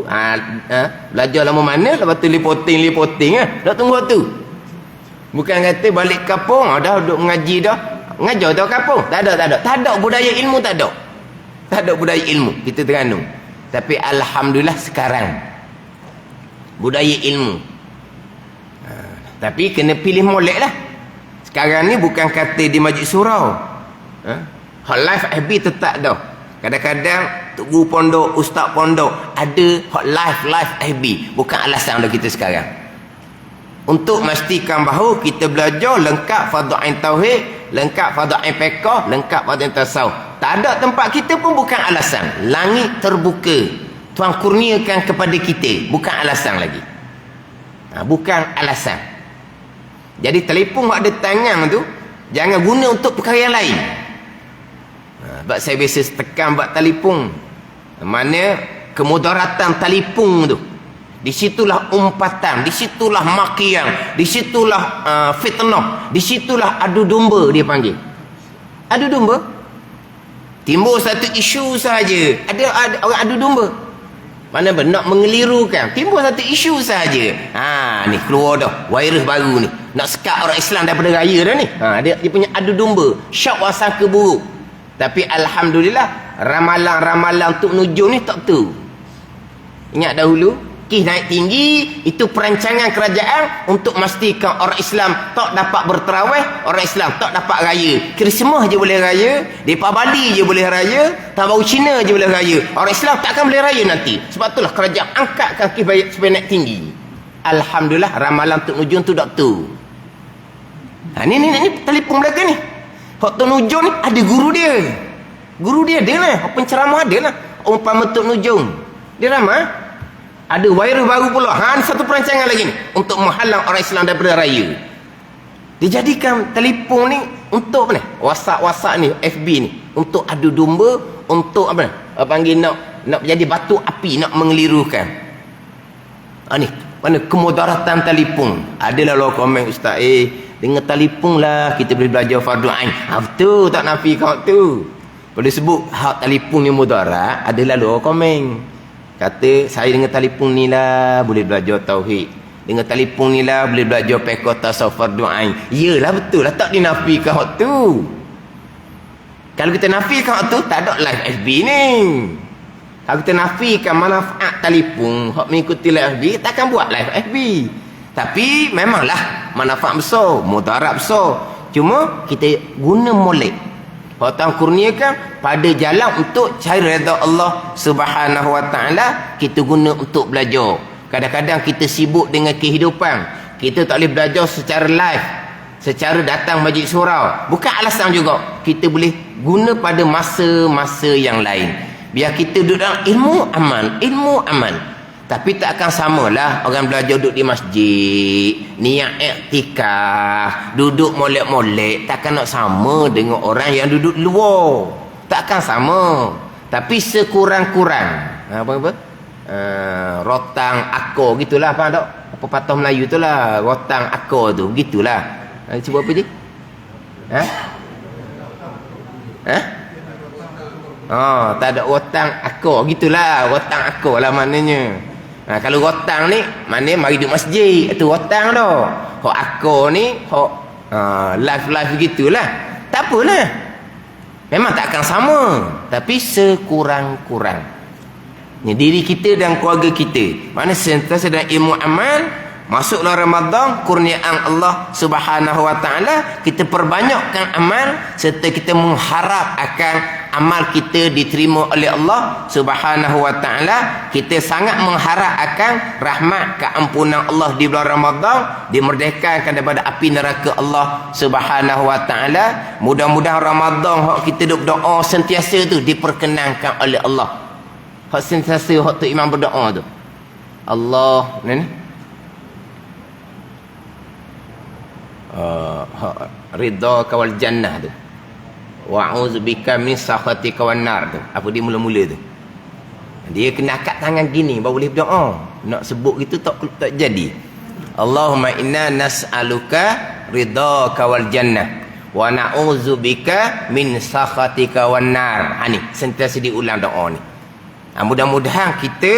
Belajar lama mana, lepas tu lipoting. Nak tunggu tu. Bukan kata balik kampung, dah duduk mengaji dah. Ngajar dah kampung. Tak ada. Tak ada budaya ilmu, tak ada. Tak ada budaya ilmu kita Terengganu. Tapi alhamdulillah sekarang budaya ilmu. Tapi kena pilih molek lah. Sekarang ni bukan kata di Masjid Surau. Hak live FB tetap dah. Kadang-kadang guru pondok, ustaz pondok ada hak live FB. Bukan alasan dah kita sekarang. Untuk memastikan bahawa kita belajar lengkap fardu ain tauhid, lengkap fardu ain fiqh, lengkap fardu ain tasawuf. Tak ada tempat kita pun bukan alasan. Langit terbuka, Tuhan kurniakan kepada kita, bukan alasan lagi. Bukan alasan. Jadi telefon ada tangan tu jangan guna untuk perkara yang lain. Sebab saya biasa tekan buat telefon, mana kemudaratan telefon tu. Di situlah umpatan, di situlah makian, di situlah fitnah, di situlah adu domba dia panggil. Adu domba. Timbul satu isu saja, ada orang adu domba. Mana nak mengelirukan, timbul satu isu saja. Ni keluar dah virus baru ni. Nak sekat orang Islam daripada raya dah ni. Dia punya adu domba, syak wasangka buruk. Tapi alhamdulillah ramalan-ramalan untuk nujum ni tak betul. Ingat dahulu kes naik tinggi itu perancangan kerajaan untuk memastikan orang Islam tak dapat berterawih, orang Islam tak dapat raya. Krismas je boleh raya, depa Bali je boleh raya, tahun baru Cina je boleh raya. Orang Islam takkan boleh raya nanti. Sebab itulah kerajaan angkatkan kes supaya naik tinggi. Alhamdulillah ramalan untuk nujum tu tak betul. Ni telefon belakang ni. Hak tu nujum ni ada guru dia. Guru dia ada lah, penceramah ada lah. Umpama Tok Nujum dia ramah. Ada virus baru pula. Satu perancangan lagi ni untuk menghalang orang Islam daripada raya. Dijadikan telefon ni untuk apa ni? WhatsApp ni, FB ni untuk adu domba, untuk apa ni? Panggil nak jadi batu api, nak mengelirukan. Ni mana kemudaratan telefon. Adalah lo komen ustaz, dengan telefon lah kita boleh belajar fardu ain. Betul, tak nafi kau tu. Boleh sebut hak telefon ni mudarat, adalah lo komen. Kata saya dengan telefon ni lah boleh belajar tauhid. Dengan telefon ni lah boleh belajar fiqh tasawuf fardu ain. Iyalah betul lah, tak dinafikan hak tu. Kalau kita nafikan hak tu, tak ada live FB ni. Kalau kita nafikan manfaat telefon hak mengikuti live FB, takkan buat live FB. Tapi memanglah manfaat besar, mudarat besar. Cuma kita guna molek. Tuhan kurniakan pada jalan untuk cari redha Allah Subhanahu wa taala, kita guna untuk belajar. Kadang-kadang kita sibuk dengan kehidupan, kita tak boleh belajar secara live, secara datang majlis surau. Bukan alasan juga, kita boleh guna pada masa-masa yang lain. Biar kita duduk dalam ilmu amal. Tapi tak akan samalah orang belajar duduk di masjid, niat iktikaf, duduk molek-molek, takkan nak sama dengan orang yang duduk luar. Takkan sama. Tapi sekurang-kurang apa? Rotang akor gitulah, faham tak? Apa patah Melayu tu lah, rotang akor tu gitulah. Cuba apa je? Tak ada rotang akor gitulah, rotang akor lah maknanya. Kalau rotang ni maknanya mari duduk masjid, itu rotang dah. Hok akor ni hok live gitulah. Tak apalah. Memang tak akan sama, tapi sekurang-kurang. Ni diri kita dan keluarga kita. Mana sentiasa dalam ilmu amal, masuklah Ramadan, kurniaan Allah Subhanahu wa taala, kita perbanyakkan amal serta kita mengharap akan amal kita diterima oleh Allah Subhanahu wa taala. Kita sangat mengharap akan rahmat keampunan Allah di bulan Ramadan, dimerdekakan daripada api neraka Allah Subhanahu wa taala. Mudah-mudahan Ramadan hak kita duk doa sentiasa tu diperkenankan oleh Allah. Hak sentiasa hak tu imam berdoa tu. Allah ni ridha kawal jannah tu, wa'udzubika min sakhatika wan nar tu. Apa dia mula-mula tu? Dia kena angkat tangan gini baru boleh berdoa. Nak sebut gitu tak jadi. Allahumma inna nas'aluka ridhaka wal jannah wa na'udzubika min sakhatika wan nar. Ni sentiasa diulang doa ni. Mudah-mudahan kita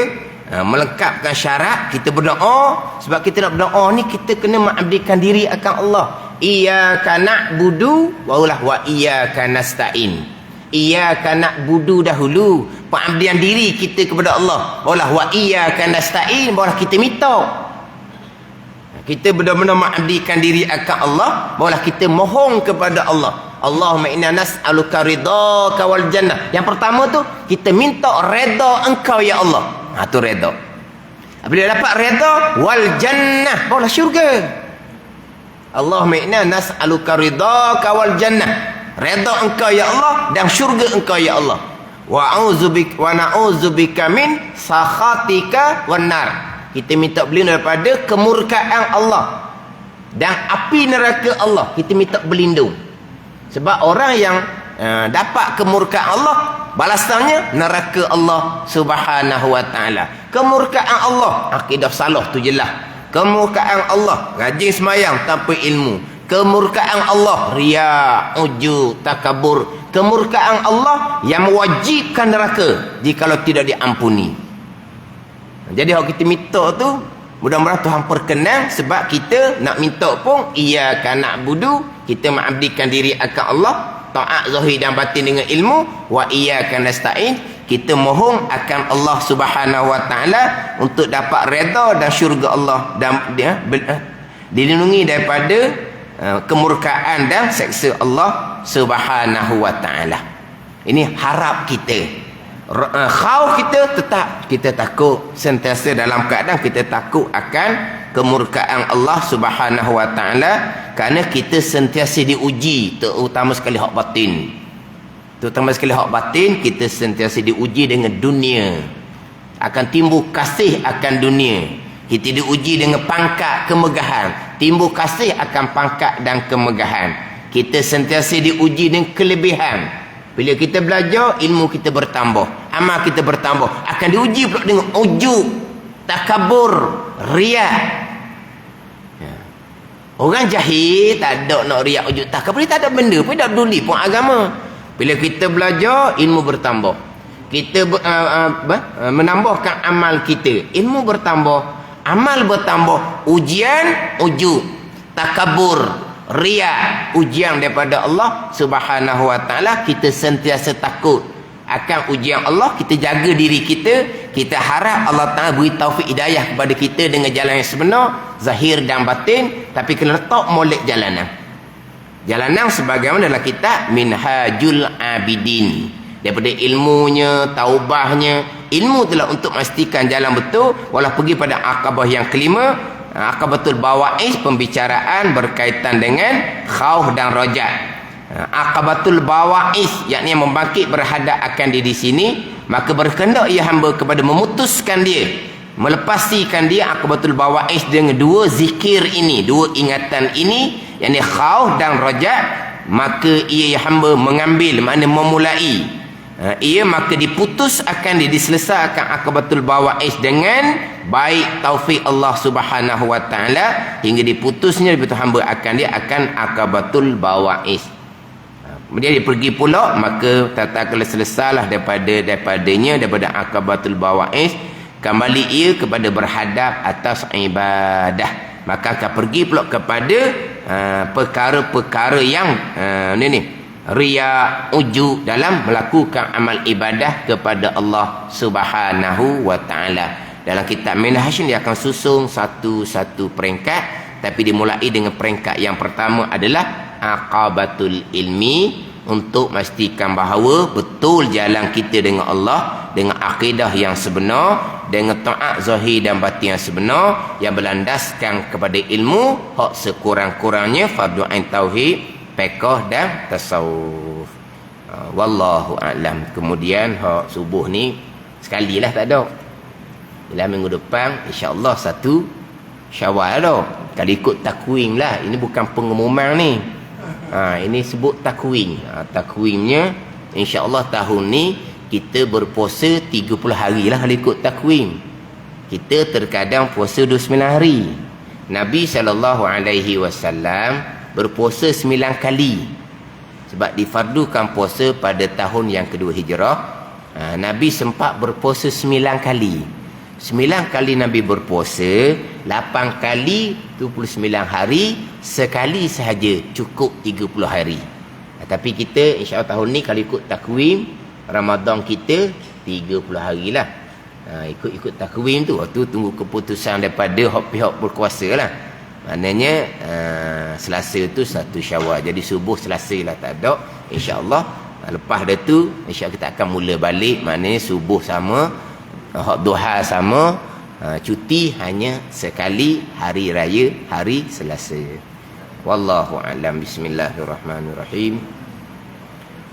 melengkapkan syarat kita berdoa. Sebab kita nak berdoa ni kita kena mengabdikan diri akan Allah. Iyyaka na'budu wa iyyaka nasta'in. Iyyaka na'budu dahulu, pengabdian diri kita kepada Allah. Wa iyyaka nasta'in, barulah kita minta. Kita benar-benar mengabdikan diri akan Allah, barulah kita mohon kepada Allah. Allahumma inna nas'aluka ridhaka wal jannah. Yang pertama tu kita minta redha engkau ya Allah. Tu redha. Bila dapat redha wal jannah, barulah syurga. Allahumma inna nas'aluka ridhaka wal jannah. Redha engkau ya Allah dan syurga engkau ya Allah. Wa na'udzubika min sakhatika wan nar. Kita minta berlindung daripada kemurkaan Allah dan api neraka Allah. Kita minta berlindung. Sebab orang yang dapat kemurkaan Allah, balasannya neraka Allah Subhanahu wa taala. Kemurkaan Allah, akidah salah tu jelas. Kemurkaan Allah, rajin sembahyang tanpa ilmu. Kemurkaan Allah, riya, ujub, takabur. Kemurkaan Allah yang mewajibkan neraka jikalau tidak diampuni. Jadi kalau kita minta tu, mudah-mudahan Tuhan perkenan. Sebab kita nak minta pun iyyaka na'budu, kita mengabdikan diri akan Allah, taat zahir dan batin dengan ilmu. Wa iyyaka nasta'in, kita mohon akan Allah Subhanahu wa taala untuk dapat redha dan syurga Allah dan dilindungi daripada kemurkaan dan seksa Allah Subhanahu wa taala. Ini harap kita. Khauf kita tetap kita takut, sentiasa dalam keadaan kita takut akan kemurkaan Allah Subhanahu wa taala, kerana kita sentiasa diuji, terutama sekali hak batin. Terutama sekali hak batin, kita sentiasa diuji dengan dunia. Akan timbul kasih akan dunia. Kita diuji dengan pangkat kemegahan, timbul kasih akan pangkat dan kemegahan. Kita sentiasa diuji dengan kelebihan. Bila kita belajar, ilmu kita bertambah, amal kita bertambah. Akan diuji pula dengan ujub, takabur, riya. Orang jahil tak ada nak riya, ujub, takabur, tak ada benda pun, tak peduli pun agama. Bila kita belajar, ilmu bertambah. Kita menambahkan amal kita, ilmu bertambah, amal bertambah. Ujian, ujub, takabur, riya, ujian daripada Allah Subhanahu wa taala. Kita sentiasa takut akan ujian Allah. Kita jaga diri kita. Kita harap Allah Taala beri taufik hidayah kepada kita dengan jalan yang sebenar, zahir dan batin. Tapi kena letak molek jalanan. Jalanan sebagaimana dalam kitab Minhajul Abidin. Daripada ilmunya, taubahnya. Ilmu telah untuk memastikan jalan betul. Walau pergi pada akabah yang kelima, Aqabatul Bawa'is, pembicaraan berkaitan dengan khauf dan rajak. Aqabatul Bawa'is, yakni membangkit berhadap akan diri sini. maka berkehendak ia hamba kepada memutuskan dia, melepaskan dia akabatul bawa'is dengan dua zikir ini, dua ingatan ini, yakni khauf dan raja. Maka ia hamba mengambil, makna memulai, ia maka diputus akan dia, diselesaikan akabatul bawa'is dengan baik taufik Allah Subhanahu wa taala, hingga diputusnya betul hamba akan dia akan akabatul bawa'is. Kemudian dia pergi pula, maka tatkala selesailah daripadanya akabatul bawa'is, kembali ia kepada berhadap atas ibadah, maka akan pergi pula kepada perkara-perkara yang riya, ujub dalam melakukan amal ibadah kepada Allah Subhanahu wa taala. Dalam kitab Minhaj dia akan susung satu-satu peringkat, tapi dimulai dengan peringkat yang pertama adalah aqabatul ilmi, untuk memastikan bahawa betul jalan kita dengan Allah, dengan akidah yang sebenar, dengan taat zahir dan batin yang sebenar, yang berlandaskan kepada ilmu, hak sekurang-kurangnya fardu ain tauhid, fiqh dan tasawuf. Wallahu a'lam. Kemudian hak subuh ni sekalilah tak ada. Bila minggu depan insya-Allah 1 Syawal dah. Kalau ikut takwim lah, ini bukan pengumuman ni. Ini sebut takwim. Takwimnya insya-Allah tahun ni kita berpuasa 30 hari lah kalau ikut takwim. Kita terkadang puasa 29 hari. Nabi SAW berpuasa 9 kali. Sebab difardukan puasa pada tahun yang kedua hijrah. Nabi sempat berpuasa 9 kali. 9 kali Nabi berpuasa, 8 kali 29 hari, sekali sahaja cukup 30 hari. Tapi kita insya-Allah tahun ni kalau ikut takwim Ramadan kita 30 hari lah. Ikut takwim tu, waktu tunggu keputusan daripada pihak berkuasa lah. Maknanya Selasa tu 1 Syawal. Jadi subuh Selasa lah tak ada, insya-Allah. Lepas dah tu insya-Allah kita akan mula balik. Maknanya subuh sama, duha sama, cuti hanya sekali hari raya hari Selasa. Wallahu a'lam. Bismillahirrahmanirrahim.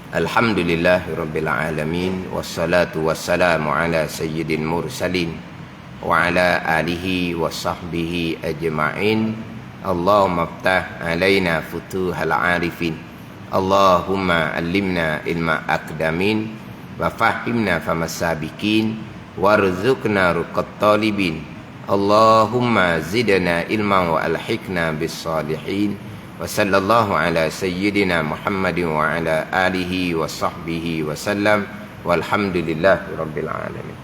Alhamdulillahirabbil alamin, wassalatu wassalamu ala sayyidil mursalin wa ala alihi wa sahbihi ajma'in. Allahumma iftah alaina futuhal arifin, Allahumma allimna ilma aqdamin, wa fahimna famasabikin, warzuqna ruqat talibin. Allahumma zidna ilman wa alhiqna bis salihin. Wa sallallahu ala sayyidina Muhammadin wa ala alihi wa sahbihi wa sallam. Walhamdulillahi rabbil alamin.